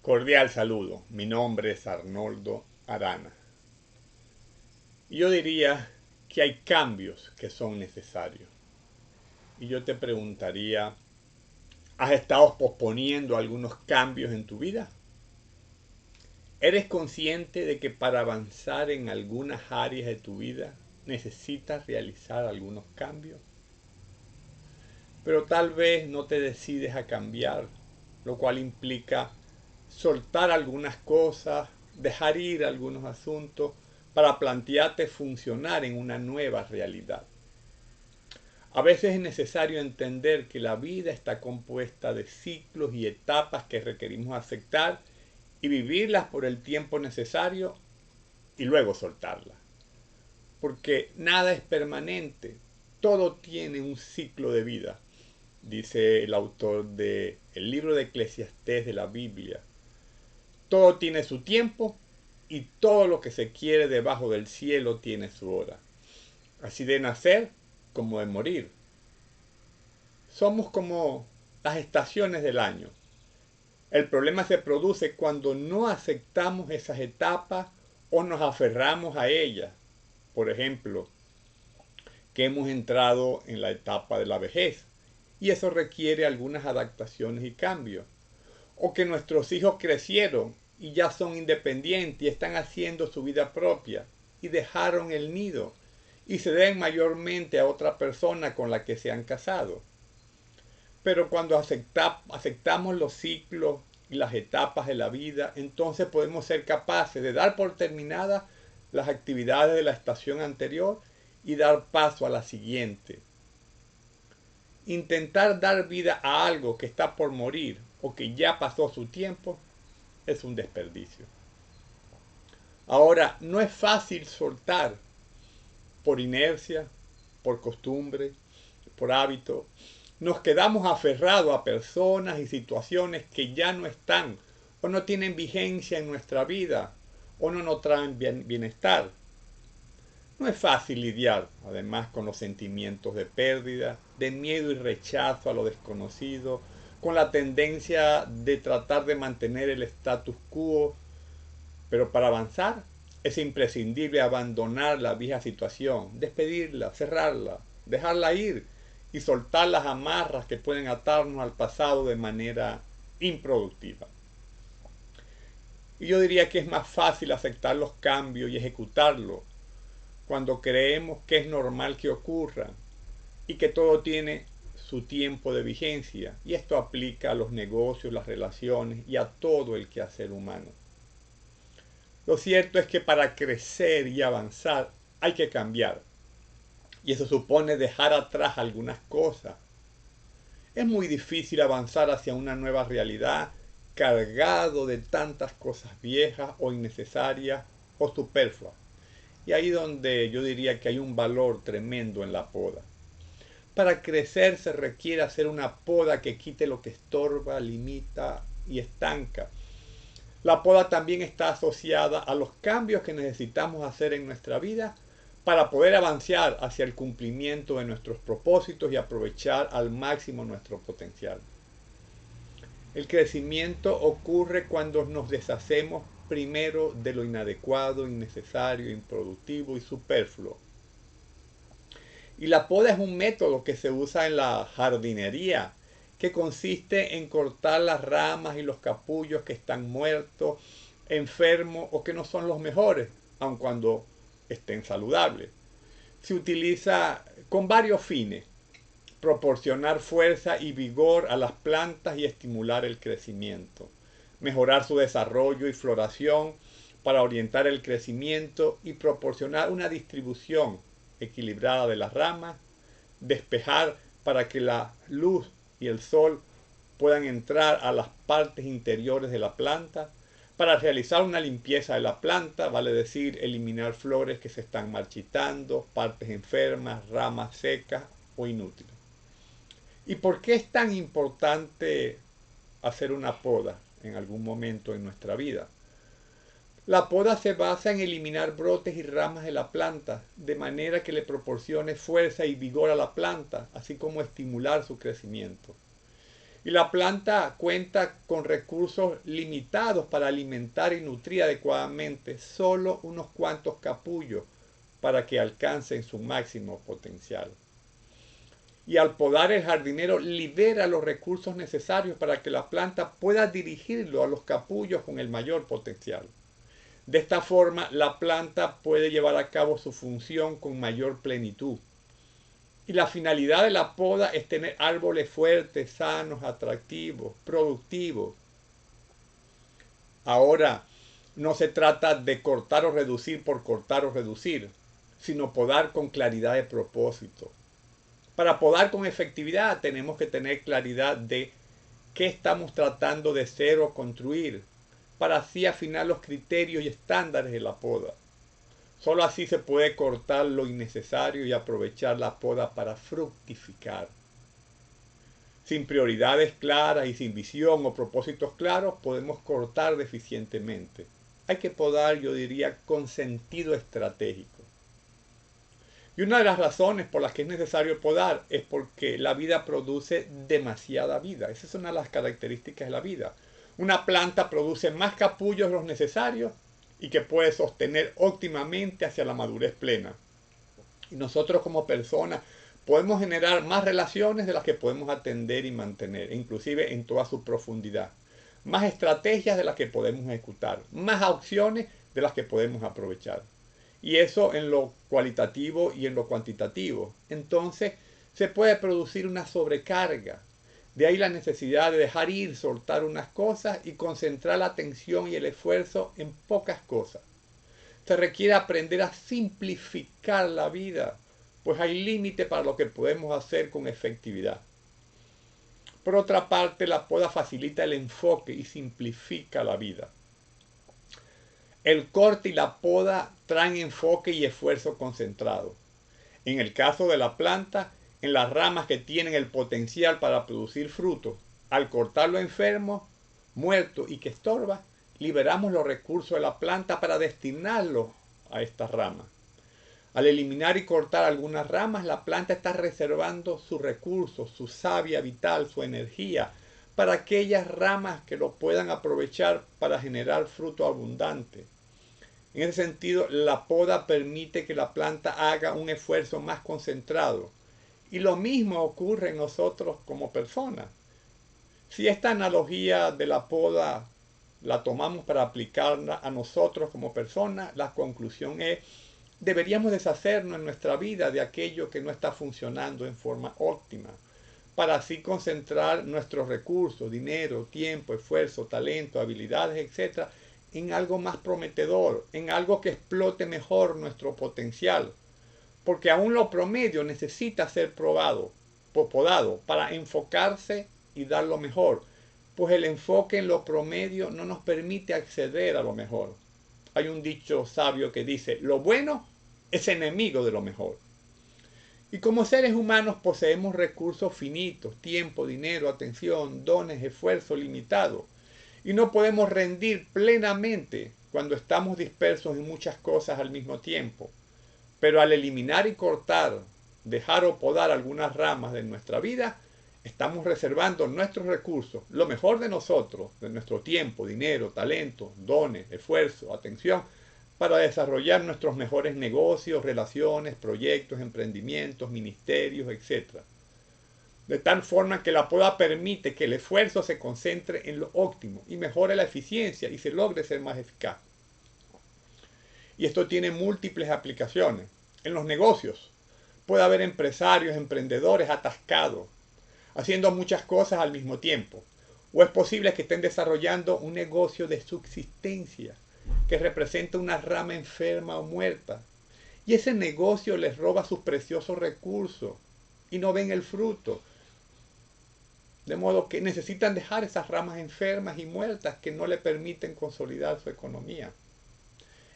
Cordial saludo, mi nombre es Arnoldo Arana. Yo diría que hay cambios que son necesarios. Y yo te preguntaría, ¿has estado posponiendo algunos cambios en tu vida? ¿Eres consciente de que para avanzar en algunas áreas de tu vida necesitas realizar algunos cambios? Pero tal vez no te decides a cambiar, lo cual implica soltar algunas cosas, dejar ir algunos asuntos para plantearte funcionar en una nueva realidad. A veces es necesario entender que la vida está compuesta de ciclos y etapas que requerimos aceptar y vivirlas por el tiempo necesario y luego soltarlas. Porque nada es permanente, todo tiene un ciclo de vida, dice el autor del libro de Eclesiastés de la Biblia. Todo tiene su tiempo y todo lo que se quiere debajo del cielo tiene su hora. Así de nacer como de morir. Somos como las estaciones del año. El problema se produce cuando no aceptamos esas etapas o nos aferramos a ellas. Por ejemplo, que hemos entrado en la etapa de la vejez y eso requiere algunas adaptaciones y cambios. O que nuestros hijos crecieron y ya son independientes y están haciendo su vida propia y dejaron el nido y se deben mayormente a otra persona con la que se han casado. Pero cuando aceptamos los ciclos y las etapas de la vida, entonces podemos ser capaces de dar por terminadas las actividades de la estación anterior y dar paso a la siguiente. Intentar dar vida a algo que está por morir o que ya pasó su tiempo es un desperdicio. Ahora, no es fácil soltar por inercia, por costumbre, por hábito. Nos quedamos aferrados a personas y situaciones que ya no están o no tienen vigencia en nuestra vida o no nos traen bienestar. No es fácil lidiar, además, con los sentimientos de pérdida, de miedo y rechazo a lo desconocido, con la tendencia de tratar de mantener el status quo, pero para avanzar es imprescindible abandonar la vieja situación, despedirla, cerrarla, dejarla ir y soltar las amarras que pueden atarnos al pasado de manera improductiva. Y yo diría que es más fácil aceptar los cambios y ejecutarlos cuando creemos que es normal que ocurra y que todo tiene su tiempo de vigencia. Y esto aplica a los negocios, las relaciones y a todo el quehacer humano. Lo cierto es que para crecer y avanzar hay que cambiar. Y eso supone dejar atrás algunas cosas. Es muy difícil avanzar hacia una nueva realidad cargado de tantas cosas viejas o innecesarias o superfluas. Y ahí donde yo diría que hay un valor tremendo en la poda. Para crecer se requiere hacer una poda que quite lo que estorba, limita y estanca. La poda también está asociada a los cambios que necesitamos hacer en nuestra vida para poder avanzar hacia el cumplimiento de nuestros propósitos y aprovechar al máximo nuestro potencial. El crecimiento ocurre cuando nos deshacemos primero de lo inadecuado, innecesario, improductivo y superfluo. Y la poda es un método que se usa en la jardinería, que consiste en cortar las ramas y los capullos que están muertos, enfermos o que no son los mejores, aun cuando estén saludables. Se utiliza con varios fines: proporcionar fuerza y vigor a las plantas y estimular el crecimiento, mejorar su desarrollo y floración para orientar el crecimiento y proporcionar una distribución equilibrada de las ramas, despejar para que la luz y el sol puedan entrar a las partes interiores de la planta, para realizar una limpieza de la planta, vale decir, eliminar flores que se están marchitando, partes enfermas, ramas secas o inútiles. ¿Y por qué es tan importante hacer una poda en algún momento en nuestra vida? La poda se basa en eliminar brotes y ramas de la planta, de manera que le proporcione fuerza y vigor a la planta, así como estimular su crecimiento. Y la planta cuenta con recursos limitados para alimentar y nutrir adecuadamente solo unos cuantos capullos para que alcancen su máximo potencial. Y al podar, el jardinero libera los recursos necesarios para que la planta pueda dirigirlo a los capullos con el mayor potencial. De esta forma, la planta puede llevar a cabo su función con mayor plenitud. Y la finalidad de la poda es tener árboles fuertes, sanos, atractivos, productivos. Ahora, no se trata de cortar o reducir por cortar o reducir, sino podar con claridad de propósito. Para podar con efectividad tenemos que tener claridad de qué estamos tratando de ser o construir, para así afinar los criterios y estándares de la poda. Solo así se puede cortar lo innecesario y aprovechar la poda para fructificar. Sin prioridades claras y sin visión o propósitos claros, podemos cortar deficientemente. Hay que podar, yo diría, con sentido estratégico. Y una de las razones por las que es necesario podar es porque la vida produce demasiada vida. Esa es una de las características de la vida. Una planta produce más capullos de los necesarios y que puede sostener óptimamente hacia la madurez plena. Y nosotros como personas podemos generar más relaciones de las que podemos atender y mantener, inclusive en toda su profundidad. Más estrategias de las que podemos ejecutar, más opciones de las que podemos aprovechar. Y eso en lo cualitativo y en lo cuantitativo. Entonces se puede producir una sobrecarga. De ahí la necesidad de dejar ir, soltar unas cosas y concentrar la atención y el esfuerzo en pocas cosas. Se requiere aprender a simplificar la vida, pues hay límite para lo que podemos hacer con efectividad. Por otra parte, la poda facilita el enfoque y simplifica la vida. El corte y la poda traen enfoque y esfuerzo concentrado. En el caso de la planta, en las ramas que tienen el potencial para producir frutos, al cortarlo enfermo, muerto y que estorba, liberamos los recursos de la planta para destinarlos a estas ramas. Al eliminar y cortar algunas ramas, la planta está reservando sus recursos, su savia vital, su energía, para aquellas ramas que lo puedan aprovechar para generar fruto abundante. En ese sentido, la poda permite que la planta haga un esfuerzo más concentrado. Y lo mismo ocurre en nosotros como personas. Si esta analogía de la poda la tomamos para aplicarla a nosotros como personas, la conclusión es: deberíamos deshacernos en nuestra vida de aquello que no está funcionando en forma óptima, para así concentrar nuestros recursos, dinero, tiempo, esfuerzo, talento, habilidades, etc., en algo más prometedor, en algo que explote mejor nuestro potencial. Porque aún lo promedio necesita ser podado, para enfocarse y dar lo mejor, pues el enfoque en lo promedio no nos permite acceder a lo mejor. Hay un dicho sabio que dice: lo bueno es enemigo de lo mejor. Y como seres humanos poseemos recursos finitos, tiempo, dinero, atención, dones, esfuerzo limitado. Y no podemos rendir plenamente cuando estamos dispersos en muchas cosas al mismo tiempo. Pero al eliminar y cortar, dejar o podar algunas ramas de nuestra vida, estamos reservando nuestros recursos, lo mejor de nosotros, de nuestro tiempo, dinero, talento, dones, esfuerzo, atención, para desarrollar nuestros mejores negocios, relaciones, proyectos, emprendimientos, ministerios, etc. De tal forma que la poda permite que el esfuerzo se concentre en lo óptimo y mejore la eficiencia y se logre ser más eficaz. Y esto tiene múltiples aplicaciones. En los negocios puede haber empresarios, emprendedores atascados, haciendo muchas cosas al mismo tiempo. O es posible que estén desarrollando un negocio de subsistencia que representa una rama enferma o muerta. Y ese negocio les roba sus preciosos recursos y no ven el fruto. De modo que necesitan dejar esas ramas enfermas y muertas que no le permiten consolidar su economía.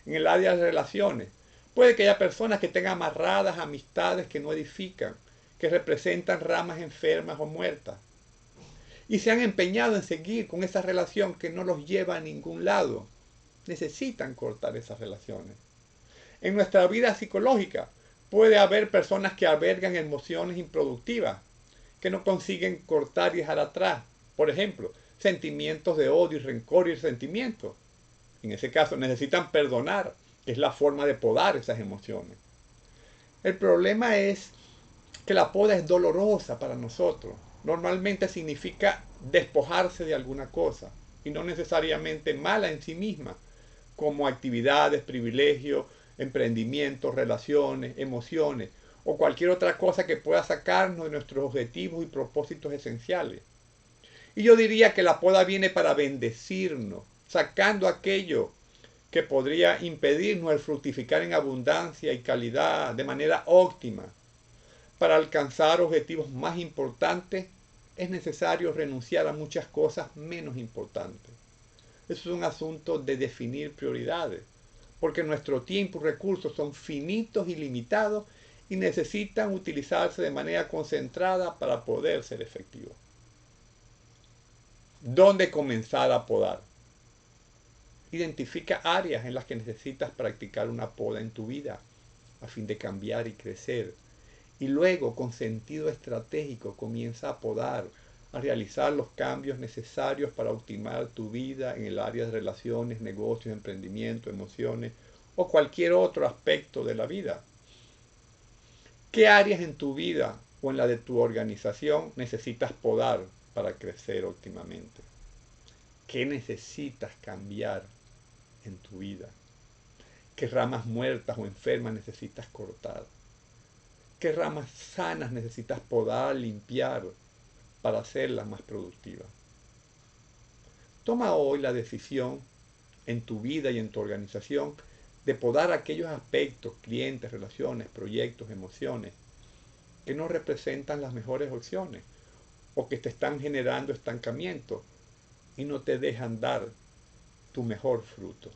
En el área de relaciones, puede que haya personas que tengan amarradas amistades que no edifican, que representan ramas enfermas o muertas. Y se han empeñado en seguir con esa relación que no los lleva a ningún lado. Necesitan cortar esas relaciones. En nuestra vida psicológica puede haber personas que albergan emociones improductivas, que no consiguen cortar y dejar atrás, Por ejemplo, sentimientos de odio y rencor y resentimiento. En ese caso necesitan perdonar, que es la forma de podar esas emociones. El problema es que la poda es dolorosa para nosotros. Normalmente significa despojarse de alguna cosa y no necesariamente mala en sí misma, como actividades, privilegios, emprendimientos, relaciones, emociones o cualquier otra cosa que pueda sacarnos de nuestros objetivos y propósitos esenciales. Y yo diría que la poda viene para bendecirnos, sacando aquello que podría impedirnos el fructificar en abundancia y calidad de manera óptima. Para alcanzar objetivos más importantes es necesario renunciar a muchas cosas menos importantes. Eso es un asunto de definir prioridades, porque nuestro tiempo y recursos son finitos y limitados y necesitan utilizarse de manera concentrada para poder ser efectivos. ¿Dónde comenzar a podar? Identifica áreas en las que necesitas practicar una poda en tu vida a fin de cambiar y crecer. Y luego, con sentido estratégico, comienza a podar, a realizar los cambios necesarios para optimizar tu vida en el área de relaciones, negocios, emprendimiento, emociones o cualquier otro aspecto de la vida. ¿Qué áreas en tu vida o en la de tu organización necesitas podar para crecer óptimamente? ¿Qué necesitas cambiar en tu vida? ¿Qué ramas muertas o enfermas necesitas cortar? ¿Qué ramas sanas necesitas podar, limpiar para hacerlas más productivas? Toma hoy la decisión en tu vida y en tu organización de podar aquellos aspectos, clientes, relaciones, proyectos, emociones que no representan las mejores opciones o que te están generando estancamiento y no te dejan dar tu mejor fruto.